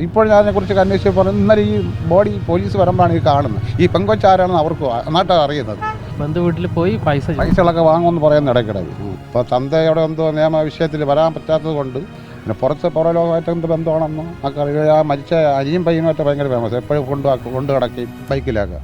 ഇപ്പോൾ ഞാൻ അതിനെക്കുറിച്ച് അന്വേഷിച്ച് പറഞ്ഞു. ഇന്നലെ ഈ ബോഡി പോലീസ് വരുമ്പോഴാണ് ഈ കാണുന്നത്. ഈ പെങ്കൊച്ചാരാണെന്ന് അവർക്ക് നാട്ടുകാർ അറിയുന്നത്. ബന്ധു വീട്ടിൽ പോയി പൈസകളൊക്കെ വാങ്ങുമെന്ന് പറയുന്ന ഇടയ്ക്കിടയിൽ. ഇപ്പോൾ തന്തയോടെ എന്തോ നിയമ വിഷയത്തിൽ വരാൻ പറ്റാത്തത് കൊണ്ട് പിന്നെ പുറലോകമായിട്ട് എന്ത് ബന്ധമാണെന്നും ഒക്കെ ആ മരിച്ച അരിയും പയ്യനുമായിട്ട് ഭയങ്കര ഫേമസ്. എപ്പോഴും കൊണ്ട് കിടക്കുകയും ബൈക്കിലൊക്കെ.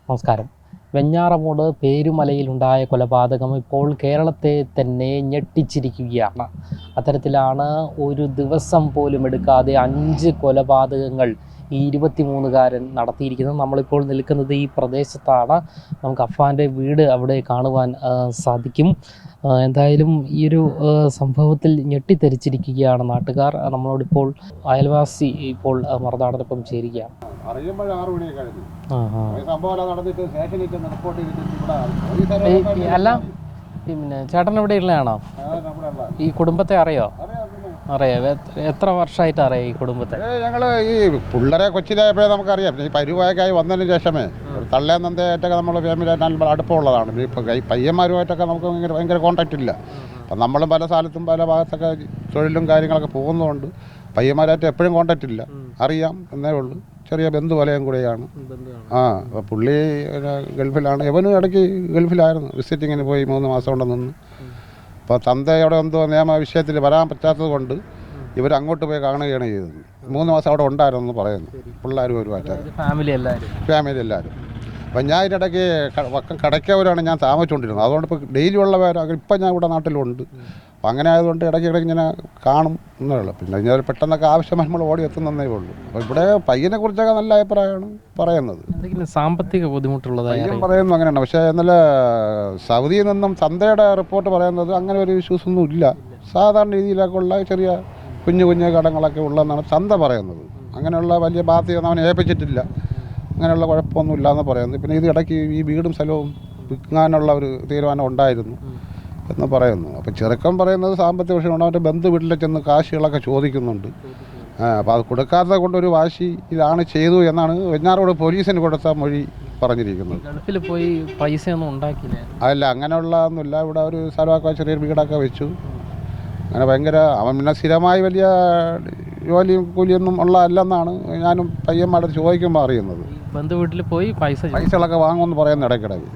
നമസ്കാരം. വെഞ്ഞാറമൂട് പേരുമലയിലുണ്ടായ കൊലപാതകം ഇപ്പോൾ കേരളത്തെ തന്നെ ഞെട്ടിച്ചിരിക്കുകയാണ്. അത്തരത്തിലാണ് ഒരു ദിവസം പോലും എടുക്കാതെ 5 കൊലപാതകങ്ങൾ ഈ 23-കാരൻ നടത്തിയിരിക്കുന്നത്. നമ്മളിപ്പോൾ നിൽക്കുന്നത് ഈ പ്രദേശത്താണ്. നമുക്ക് അഫാൻ്റെ വീട് അവിടെ കാണുവാൻ സാധിക്കും. എന്തായാലും ഈ ഒരു സംഭവത്തിൽ ഞെട്ടിത്തെരിച്ചിരിക്കുകയാണ് നാട്ടുകാർ. നമ്മളോടിപ്പോൾ അയൽവാസി ഇപ്പോൾ മറുനാടനൊപ്പം ചേരുകയാണ്. അല്ല, പിന്നെ ചേട്ടൻ ഇവിടെ ഉള്ളതാണോ? ഈ കുടുംബത്തെ അറിയോ? അറിയാം. എത്ര വർഷമായിട്ട് അറിയാം ഈ കുടുംബത്തെ? ഞങ്ങൾ ഈ പിള്ളേരെ കൊച്ചിലായപ്പോഴേ നമുക്കറിയാം. ഈ പരിവായൊക്കെ വന്നതിന് ശേഷമേ തള്ളേ നന്ദയായിട്ടൊക്കെ നമ്മൾ ഫാമിലിയായിട്ട് അടുപ്പമുള്ളതാണ്. ഇപ്പം ഈ പയ്യന്മാരുമായിട്ടൊക്കെ നമുക്ക് ഭയങ്കര കോൺടാക്റ്റ് ഇല്ല. അപ്പം നമ്മളും പല സ്ഥലത്തും പല ഭാഗത്തൊക്കെ തൊഴിലും കാര്യങ്ങളൊക്കെ പോകുന്നതുകൊണ്ട് പയ്യന്മാരായിട്ട് എപ്പോഴും കോൺടാക്റ്റ് ഇല്ല. അറിയാം എന്നേ ഉള്ളൂ. ചെറിയ ബന്ധുവലയം കൂടെയാണ്. അപ്പോൾ പുള്ളി ഗൾഫിലാണ്. ഇവനും ഇടയ്ക്ക് ഗൾഫിലായിരുന്നു. വിസിറ്റിങ്ങിന് പോയി 3 മാസം കൊണ്ട് നിന്ന്. അപ്പോൾ തന്തയോടെ എന്തോ നിയമ വിഷയത്തിൽ വരാൻ പറ്റാത്തത് കൊണ്ട് ഇവർ അങ്ങോട്ട് പോയി കാണുകയാണ് ചെയ്തത്. 3 മാസം അവിടെ ഉണ്ടായിരുന്നു പറയുന്നു. പിള്ളേരും ഒരുമായിട്ട് ഫാമിലി എല്ലാവരും. അപ്പം ഞാൻ ഇതിനിടയ്ക്ക് കടയ്ക്കവരാണ് ഞാൻ താമസിച്ചുകൊണ്ടിരുന്നത്. അതുകൊണ്ട് ഇപ്പോൾ ഡെയിലി ഉള്ളവർ ഇപ്പം ഞാൻ ഇവിടെ നാട്ടിലുണ്ട്. അപ്പം അങ്ങനെ ആയതുകൊണ്ട് ഇടയ്ക്കിടയ്ക്ക് ഇങ്ങനെ കാണും എന്നേ ഉള്ളൂ. പിന്നെ ഞാൻ പെട്ടെന്നൊക്കെ ആവശ്യം നമ്മൾ ഓടി എത്തുന്നതേ ഉള്ളൂ. അപ്പോൾ ഇവിടെ പയ്യനെ കുറിച്ചൊക്കെ നല്ല അഭിപ്രായമാണ് പറയുന്നത്. സാമ്പത്തിക ബുദ്ധിമുട്ടുള്ളതായി പറയുന്നു. അങ്ങനെയാണ്. പക്ഷേ ഇന്നലെ സൗദിയിൽ നിന്നും തന്തയുടെ റിപ്പോർട്ട് പറയുന്നത് അങ്ങനെ ഒരു ഇഷ്യൂസ് ഒന്നും ഇല്ല. സാധാരണ രീതിയിലൊക്കെ ഉള്ള ചെറിയ കുഞ്ഞു കടങ്ങളൊക്കെ ഉള്ളതെന്നാണ് തന്ത പറയുന്നത്. അങ്ങനെയുള്ള വലിയ ബാധ്യത അവനെ ഏൽപ്പിച്ചിട്ടില്ല. അങ്ങനെയുള്ള കുഴപ്പമൊന്നുമില്ല എന്ന് പറയുന്നത്. പിന്നെ ഇത് ഇടയ്ക്ക് ഈ വീടും സ്ഥലവും വിൽക്കാനുള്ള ഒരു തീരുമാനം ഉണ്ടായിരുന്നു എന്ന് പറയുന്നു. അപ്പോൾ ചെറുക്കൻ പറയുന്നത് സാമ്പത്തിക വിഷയമുണ്ട്. അവൻ്റെ ബന്ധു വീട്ടിൽ ചെന്ന് കാശുകളൊക്കെ ചോദിക്കുന്നുണ്ട്. അപ്പോൾ അത് കൊടുക്കാത്തത് കൊണ്ടൊരു വാശി ഇതാണ് ചെയ്തു എന്നാണ് വെഞ്ഞാറമൂട് പോലീസിന് കൊടുത്ത മൊഴി പറഞ്ഞിരിക്കുന്നത്. ഗൾഫിൽ പോയി പൈസയൊന്നും ഉണ്ടാക്കിയില്ല. അതല്ല, അങ്ങനെയുള്ളതൊന്നുമില്ല. ഇവിടെ ഒരു സ്ഥലമൊക്കെ ചെറിയൊരു വീടൊക്കെ വെച്ചു. അങ്ങനെ ഭയങ്കര അവൻ പിന്നെ സ്ഥിരമായി വലിയ ജോലിയും കൂലിയൊന്നും അല്ലെന്നാണ് ഞാനും പയ്യന്മാരുടെ ചോദിക്കുമ്പോൾ അറിയുന്നത്. ബന്ധു വീട്ടിൽ പോയി പൈസകളൊക്കെ വാങ്ങുമെന്ന് പറയുന്നു ഇടയ്ക്കിടയ്ക്ക്.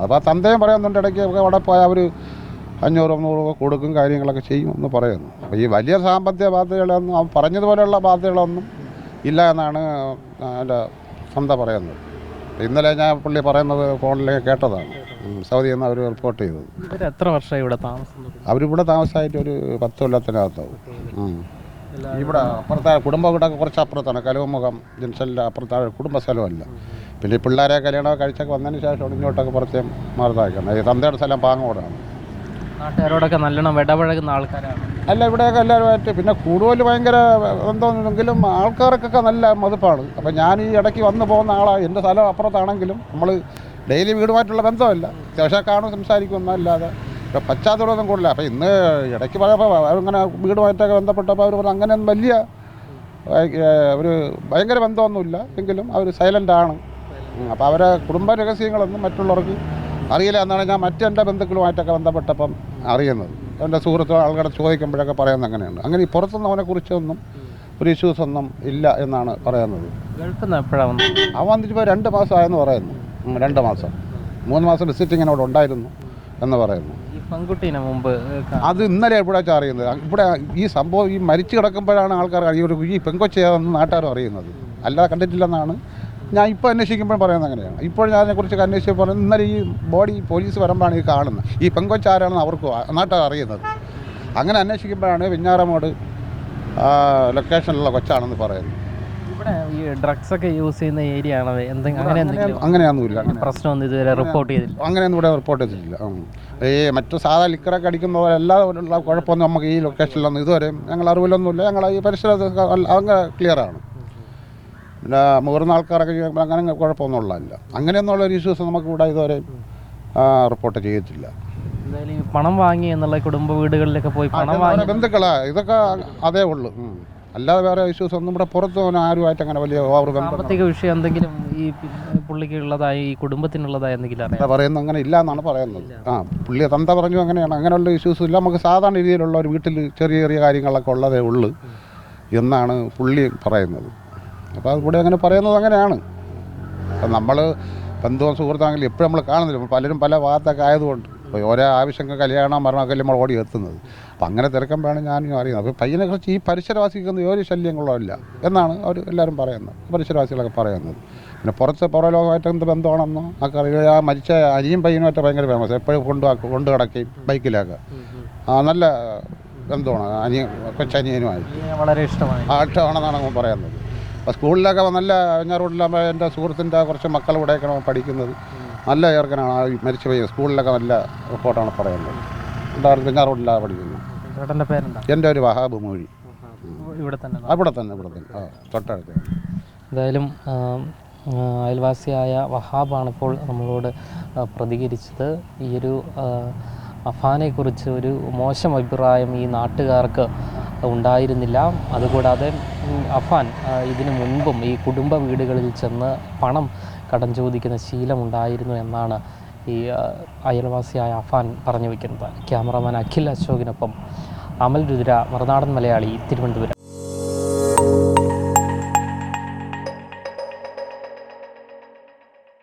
അപ്പോൾ തന്തയും പറയുന്നുണ്ട് ഇടയ്ക്ക് അവിടെ പോയാൽ അവർ 500-100 കൊടുക്കും, കാര്യങ്ങളൊക്കെ ചെയ്യുമെന്ന് പറയുന്നു. അപ്പോൾ ഈ വലിയ സാമ്പത്തിക ബാധ്യതകളൊന്നും അവൻ പറഞ്ഞതുപോലെയുള്ള ബാധ്യതകളൊന്നും ഇല്ല എന്നാണ് എൻ്റെ തന്ത പറയുന്നത്. ഇന്നലെ ഞാൻ പുള്ളി പറയുന്നത് ഫോണിലേക്ക് കേട്ടതാണ്. സൗദിയിൽ നിന്ന് അവർ റിപ്പോർട്ട് ചെയ്തത്. എത്ര വർഷമായി ഇവിടെ താമസം? അവരിവിടെ താമസമായിട്ട് ഒരു 10 കൊല്ലത്തിനകത്താവും. ഇവിടെ അപ്പുറത്തെ കുടുംബ വീടൊക്കെ കുറച്ച് അപ്പുറത്താണ്. കലുവമുഖം ജംഗ്ഷനിലെ അപ്പുറത്താണ് കുടുംബ സ്ഥലമല്ല. പിന്നെ ഈ പിള്ളേരെ കല്യാണം കഴിച്ചൊക്കെ വന്നതിന് ശേഷം ഇങ്ങോട്ടൊക്കെ പുറത്തേം മാറുന്നതാക്കണം. ഈ തന്തയുടെ സ്ഥലം പാങ്ങോടാണ്. നാട്ടുകാരോടൊക്കെ നല്ലോണം ഇടപഴകുന്ന ആൾക്കാരാണ്. അല്ല, ഇവിടെയൊക്കെ എല്ലാവരുമായിട്ട് പിന്നെ കൂടുതൽ ഭയങ്കര ബന്ധമൊന്നുമെങ്കിലും ആൾക്കാർക്കൊക്കെ നല്ല മതിപ്പാണ്. അപ്പം ഞാൻ ഈ ഇടയ്ക്ക് വന്നു പോകുന്ന ആളാണ്. എൻ്റെ സ്ഥലം അപ്പുറത്താണെങ്കിലും നമ്മൾ ഡെയിലി വീടുമായിട്ടുള്ള ബന്ധമല്ല. അത്യാവശ്യം കാണും, സംസാരിക്കുമെന്നല്ലാതെ പശ്ചാത്തലമൊന്നും കൂടില്ല. അപ്പോൾ ഇന്ന് ഇടയ്ക്ക് പറയുമ്പോൾ അവരിങ്ങനെ വീടുമായിട്ടൊക്കെ ബന്ധപ്പെട്ടപ്പോൾ അവർ പറഞ്ഞു അങ്ങനെ വലിയ ഒരു ഭയങ്കര ബന്ധമൊന്നുമില്ല, എങ്കിലും അവർ സൈലൻ്റാണ്. അപ്പോൾ അവരെ കുടുംബ രഹസ്യങ്ങളൊന്നും മറ്റുള്ളവർക്ക് അറിയില്ല എന്നാണ് ഞാൻ മറ്റെൻ്റെ ബന്ധുക്കളുമായിട്ടൊക്കെ ബന്ധപ്പെട്ടപ്പം അറിയുന്നത്. എൻ്റെ സുഹൃത്തുക്കൾ ആൾക്കാരെ ചോദിക്കുമ്പോഴൊക്കെ പറയുന്നത് അങ്ങനെയാണ്. അങ്ങനെ ഈ പുറത്തുനിന്ന് അവനെക്കുറിച്ചൊന്നും ഒരു ഇഷ്യൂസൊന്നും ഇല്ല എന്നാണ് പറയുന്നത്. ഗൾഫിൽ നിന്ന് എപ്പോഴാണ് വന്നത്? അവൻ വന്നിട്ടിപ്പോൾ 2 മാസമായെന്ന് പറയുന്നു. 2 മാസം 3 മാസം വിസിറ്റിങ്ങിന് അവിടെ ഉണ്ടായിരുന്നു എന്ന് പറയുന്നു. പെൺകുട്ടീനെ മുമ്പ് അത് ഇന്നലെ എവിടെയാച്ചാൽ അറിയുന്നത്. ഇവിടെ ഈ സംഭവം ഈ മരിച്ചു കിടക്കുമ്പോഴാണ് ആൾക്കാർ ഈ പെങ്കൊച്ചയാണെന്ന് നാട്ടുകാരും അറിയുന്നത്. അല്ലാതെ കണ്ടിട്ടില്ലെന്നാണ് ഞാൻ ഇപ്പോൾ അന്വേഷിക്കുമ്പോൾ പറയുന്നത്. അങ്ങനെയാണ്. ഇപ്പോൾ ഞാൻ അതിനെക്കുറിച്ച് അന്വേഷിച്ച് പറയുന്നത് ഇന്നലെ ഈ ബോഡി പോലീസ് വരുമ്പോഴാണ് ഈ കാണുന്നത്. ഈ പെങ്കൊച്ചാരാണെന്ന് അവർക്ക് നാട്ടുകാർ അറിയുന്നത്. അങ്ങനെ അന്വേഷിക്കുമ്പോഴാണ് വെഞ്ഞാറമൂട് ലൊക്കേഷനിലുള്ള കൊച്ചാണെന്ന് പറയുന്നത്. ഇവിടെ ഈ ഡ്രഗ്സ് ഒക്കെ യൂസ് ചെയ്യുന്ന ഏരിയ ആണോ എന്തെങ്കിലും അങ്ങനെയൊന്നുമില്ല. പ്രശ്നമൊന്നും ഇതുവരെ റിപ്പോർട്ട് ചെയ്തില്ല? അങ്ങനെയൊന്നും ഇവിടെ റിപ്പോർട്ട് ചെയ്തിട്ടില്ല. ഈ മറ്റു സാധാ ലിക്കറൊക്കെ അടിക്കുന്ന പോലെ എല്ലാ കുഴപ്പമൊന്നും നമുക്ക് ഈ ലൊക്കേഷനിലൊന്നും ഇതുവരെ ഞങ്ങൾ അറിവിലൊന്നുമില്ല. ഞങ്ങൾ ഈ പരിസരത്ത് അങ്ങനെ ക്ലിയറാണ്. പിന്നെ മുതിർന്ന ആൾക്കാരൊക്കെ അങ്ങനെ കുഴപ്പമൊന്നും ഉള്ളതല്ല. അങ്ങനെയൊന്നുമുള്ളൊരു ഇഷ്യൂസ് നമുക്ക് ഇവിടെ ഇതുവരെ റിപ്പോർട്ട് ചെയ്തിട്ടില്ല. എന്തായാലും ഈ പണം വാങ്ങി എന്നുള്ള കുടുംബ വീടുകളിലൊക്കെ പോയി പണം വാങ്ങി ബന്ധുക്കളാ ഇതൊക്കെ അതേ ഉള്ളൂ. അല്ലാതെ വേറെ ഇഷ്യൂസ് ഒന്നും ഇവിടെ പുറത്ത് ആരുമായിട്ട് അങ്ങനെ വലിയ ഓവർ സാമ്പത്തിക വിഷയം എന്തെങ്കിലും ഈ പുള്ളിക്ക് ഉള്ളതായി ഈ കുടുംബത്തിനുള്ളതായി എന്തെങ്കിലും അറിയാം? പറയുന്നത് അങ്ങനെ ഇല്ല എന്നാണ് പറയുന്നത്. പുള്ളി തന്ത പറഞ്ഞു അങ്ങനെയാണ്. അങ്ങനെയുള്ള ഇഷ്യൂസ് ഇല്ല. നമുക്ക് സാധാരണ രീതിയിലുള്ള ഒരു വീട്ടിൽ ചെറിയ ചെറിയ കാര്യങ്ങളൊക്കെ ഉള്ളതേ ഉള്ളൂ എന്നാണ് പുള്ളി പറയുന്നത്. അപ്പോൾ അതിവിടെ അങ്ങനെ പറയുന്നത് അങ്ങനെയാണ്. അപ്പം നമ്മൾ ബന്ധുവും സുഹൃത്താണെങ്കിലും എപ്പോഴും നമ്മൾ കാണുന്നില്ല. പലരും പല ഭാഗത്തൊക്കെ ആയതുകൊണ്ട് ഓരോ ആവശ്യങ്ങൾ കല്യാണം മരണമൊക്കെ നമ്മൾ ഓടി എത്തുന്നത്. അപ്പം അങ്ങനെ തിരക്കുമ്പോഴാണ് ഞാനും അറിയുന്നത്. അപ്പോൾ പയ്യനെ കുറിച്ച് ഈ പരിസരവാസിക്കൊന്നും ഒരു ശല്യങ്ങളോ ഇല്ല എന്നാണ് അവർ എല്ലാവരും പറയുന്നത്, പരിസരവാസികളൊക്കെ പറയുന്നത്. പിന്നെ പുറലോകമായിട്ട് എന്ത് ബന്ധമാണെന്നോ ഒക്കെ അറിയുക. ആ മരിച്ച അനിയും പയ്യനുമായിട്ട് ഭയങ്കര ഫേമസ്. എപ്പോഴും കൊണ്ട് കിടക്കുകയും ബൈക്കിലൊക്കെ നല്ല ബന്ധമാണ് കൊച്ചനിയനുമായി. വളരെ ഇഷ്ടമാണ് ഇഷ്ടമാണെന്നാണ് പറയുന്നത്. അപ്പോൾ സ്കൂളിലൊക്കെ നല്ല റോഡിലാകുമ്പോൾ എൻ്റെ സുഹൃത്തിൻ്റെ കുറച്ച് മക്കൾ ഇവിടെയൊക്കെയാണ് പഠിക്കുന്നത്. നല്ല ചേർക്കനാണ്. ആ മരിച്ചു പോയി സ്കൂളിലൊക്കെ നല്ല റിപ്പോർട്ടാണ് പറയുന്നത്. ഉണ്ടായിരുന്നു റോഡിലാണ് പഠിക്കുന്നത്. ചേട്ടൻ്റെ പേരെന്താ? എൻ്റെ ഒരു വഹാബ് മൊഴി. ഇവിടെ തന്നെ തൊട്ടടുത്ത്. എന്തായാലും അയൽവാസിയായ വഹാബാണ് ഇപ്പോൾ നമ്മളോട് പ്രതികരിച്ചത്. ഈ ഒരു അഫാനെക്കുറിച്ച് ഒരു മോശം അഭിപ്രായം ഈ നാട്ടുകാർക്ക് ഉണ്ടായിരുന്നില്ല. അതുകൂടാതെ അഫാൻ ഇതിനു മുൻപും ഈ കുടുംബ വീടുകളിൽ ചെന്ന് പണം കടം ചോദിക്കുന്ന ശീലമുണ്ടായിരുന്നു എന്നാണ് ഈ അയൽവാസിയായ അഫാൻ പറഞ്ഞു വയ്ക്കുന്നത്. ക്യാമറാമാൻ അഖിൽ അശോകിനൊപ്പം അമൽ രുദ്ര, മറുനാടൻ മലയാളി, തിരുവനന്തപുരം.